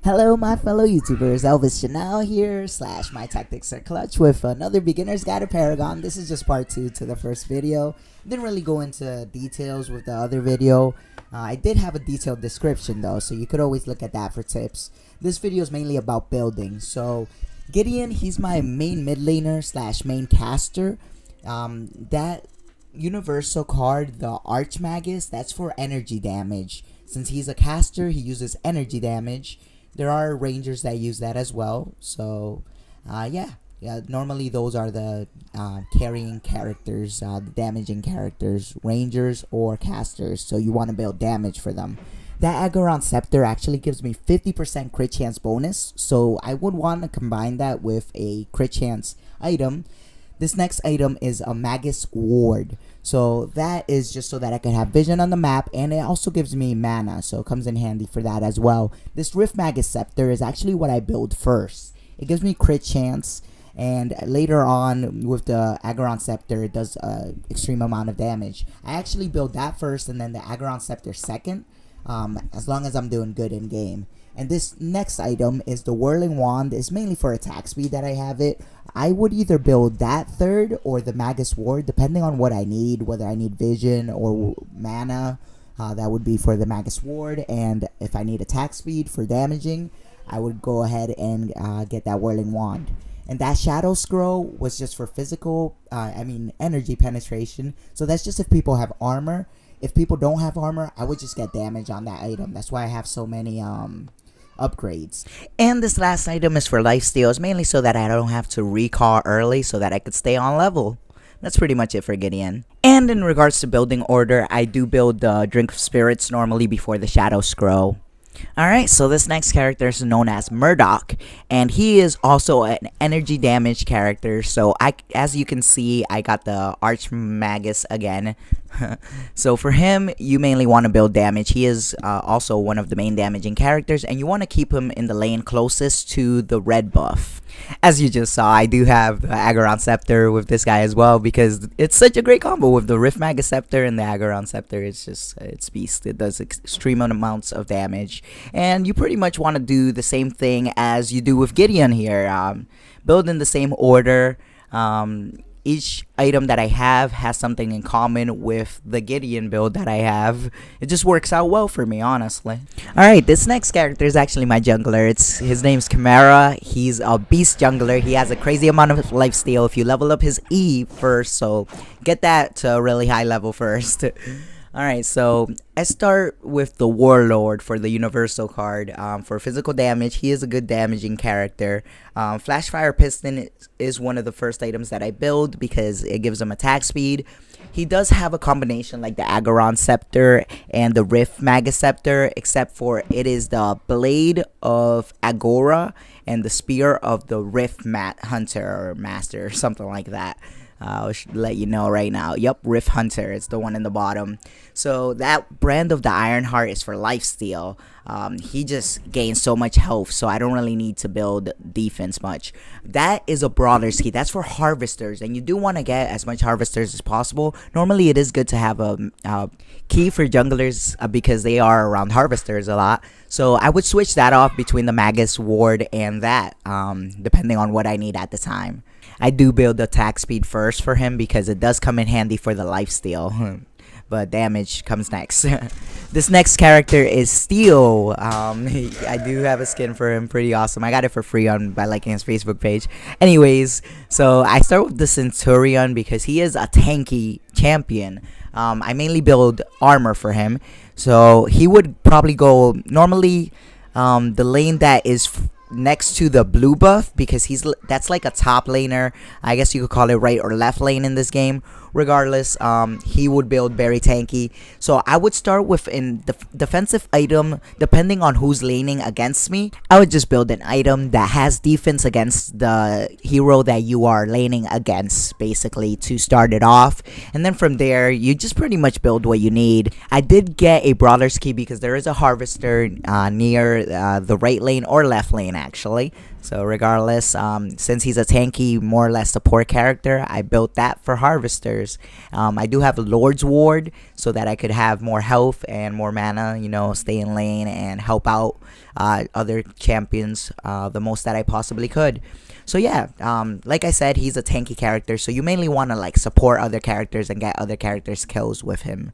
Hello, my fellow YouTubers. Elvis Chanel here, / MyTacticsRClutch with another beginner's guide to Paragon. This is just part 2 to the first video. Didn't really go into details with the other video. I did have a detailed description though, so you could always look at that for tips. This video is mainly about building. So, Gideon, he's my main mid laner / main caster. That universal card, the Archmagus, that's for energy damage. Since he's a caster, he uses energy damage. There are rangers that use that as well. So, yeah. Normally those are the carrying characters, the damaging characters, rangers or casters. So you want to build damage for them. That Aggron Scepter actually gives me 50% crit chance bonus. So I would want to combine that with a crit chance item. This next item is a Magus Ward. So that is just so that I can have vision on the map, and it also gives me mana, so it comes in handy for that as well. This Rift Magus Scepter is actually what I build first. It gives me crit chance, and later on with the Aggron Scepter, it does an extreme amount of damage. I actually build that first and then the Aggron Scepter second, as long as I'm doing good in game. And this next item is the Whirling Wand. It's mainly for attack speed that I have it. I would either build that third or the Magus Ward, depending on what I need, whether I need vision or mana. That would be for the Magus Ward. And if I need attack speed for damaging, I would go ahead and get that Whirling Wand. And that Shadow Scroll was just for physical, energy penetration. So that's just if people have armor. If people don't have armor, I would just get damage on that item. That's why I have so many upgrades. And this last item is for lifesteals, mainly so that I don't have to recall early so that I could stay on level. That's pretty much it for Gideon. And in regards to building order, I do build the Drink of Spirits normally before the Shadow Scroll. Alright, so this next character is known as Murdoch, and he is also an energy damage character. So as you can see, I got the Archmagus again. So for him, you mainly want to build damage. He is also one of the main damaging characters, and you want to keep him in the lane closest to the red buff. As you just saw, I do have the Aggron Scepter with this guy as well, because it's such a great combo with the Rift Magus Scepter and the Aggron Scepter. It's beast. It does extreme amounts of damage, and you pretty much want to do the same thing as you do with Gideon here. Build in the same order. Each item that I have has something in common with the Gideon build that I have. It just works out well for me, honestly. Alright, this next character is actually my jungler. His name's Chimera. He's a beast jungler. He has a crazy amount of lifesteal if you level up his E first, so get that to a really high level first. Alright, so I start with the Warlord for the Universal card. For physical damage, he is a good damaging character. Flash Fire Piston is one of the first items that I build because it gives him attack speed. He does have a combination like the Aggron Scepter and the Rift Magus Scepter, except for it is the Blade of Agora and the Spear of the Rift Hunter or Master or something like that. I'll let you know right now. Yep, Rift Hunter. It's the one in the bottom. So that brand of the Ironheart is for lifesteal. He just gains so much health, so I don't really need to build defense much. That is a Brawler's Key. That's for harvesters, and you do want to get as much harvesters as possible. Normally, it is good to have a key for junglers because they are around harvesters a lot. So I would switch that off between the Magus Ward and that, depending on what I need at the time. I do build attack speed first for him because it does come in handy for the lifesteal. But damage comes next. This next character is Steel. I do have a skin for him, pretty awesome. I got it for free by liking his Facebook page. Anyways, so I start with the Centurion because he is a tanky champion. I mainly build armor for him. So he would probably go normally the lane that is next to the blue buff, because that's like a top laner. I guess you could call it right or left lane in this game. Regardless, he would build very tanky. So I would start with an defensive item. Depending on who's laning against me, I would just build an item that has defense against the hero that you are laning against, basically, to start it off. And then from there, you just pretty much build what you need. I did get a Brawler's Key because there is a harvester near the right lane or left lane, actually. So regardless, since he's a tanky, more or less support character, I built that for harvesters. I do have a Lord's Ward so that I could have more health and more mana, you know, stay in lane and help out other champions the most that I possibly could. So yeah, like I said, he's a tanky character, so you mainly want to like support other characters and get other characters kills with him.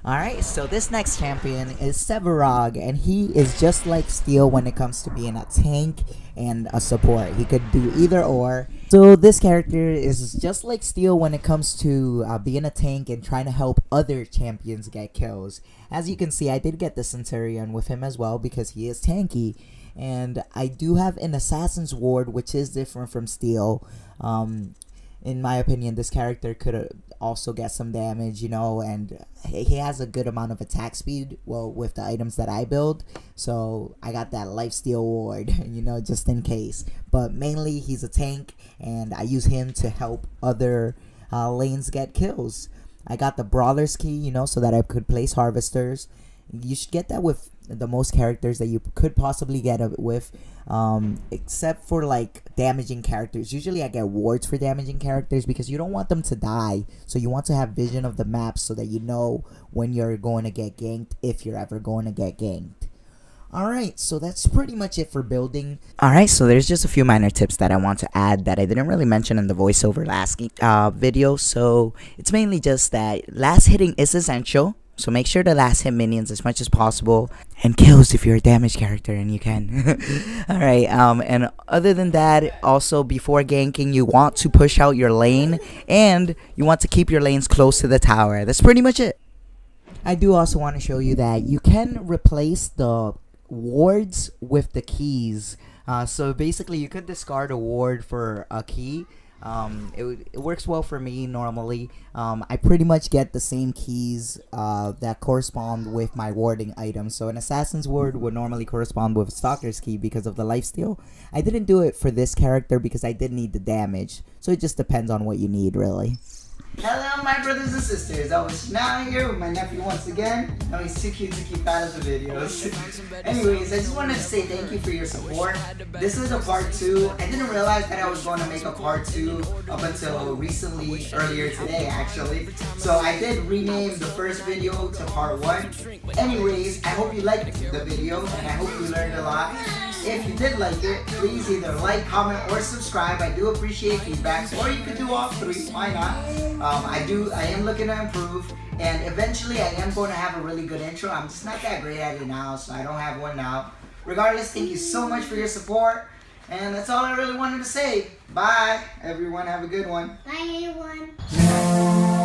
Alright, so this next champion is Paragon, and he is just like Steel when it comes to being a tank and a support. He could do either or. So this character is just like Steel when it comes to being a tank and trying to help other champions get kills. As you can see, I did get the Centurion with him as well because he is tanky. And I do have an Assassin's Ward, which is different from Steel. In my opinion, this character could also get some damage, you know, and he has a good amount of attack speed, well, with the items that I build. So I got that lifesteal ward, you know, just in case. But mainly he's a tank, and I use him to help other lanes get kills. I got the Brawler's Key, you know, so that I could place harvesters. You should get that with the most characters that you could possibly get it with, except for like damaging characters. Usually I get wards for damaging characters because you don't want them to die, so you want to have vision of the map so that you know when you're going to get ganked, if you're ever going to get ganked. Alright, so that's pretty much it for building. Alright, so there's just a few minor tips that I want to add that I didn't really mention in the voiceover last video. So it's mainly just that last hitting is essential. So make sure to last hit minions as much as possible, and kills if you're a damage character and you can. Alright, and other than that, also before ganking, you want to push out your lane, and you want to keep your lanes close to the tower. That's pretty much it. I do also want to show you that you can replace the wards with the keys. So basically you could discard a ward for a key. It works well for me normally. I pretty much get the same keys that correspond with my warding items. So an Assassin's Ward would normally correspond with a Stalker's Key because of the lifesteal. I didn't do it for this character because I did need the damage. So it just depends on what you need, really. Hello my brothers and sisters, I was now here with my nephew once again. No, he's too cute to keep out of the videos. Anyways, I just wanted to say thank you for your support. This is a part 2. I didn't realize that I was going to make a part 2 up until recently, earlier today actually. So I did rename the first video to part 1. Anyways, I hope you liked the video and I hope you learned a lot. If you did like it, please either like, comment, or subscribe. I do appreciate feedback, or you could do all 3. Why not? I am looking to improve, and eventually I am going to have a really good intro. I'm just not that great at it now, so I don't have one now. Regardless, thank you so much for your support, and that's all I really wanted to say. Bye, everyone. Have a good one. Bye, everyone.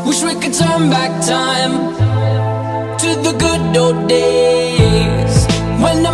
Wish we could turn back time to the good old days when the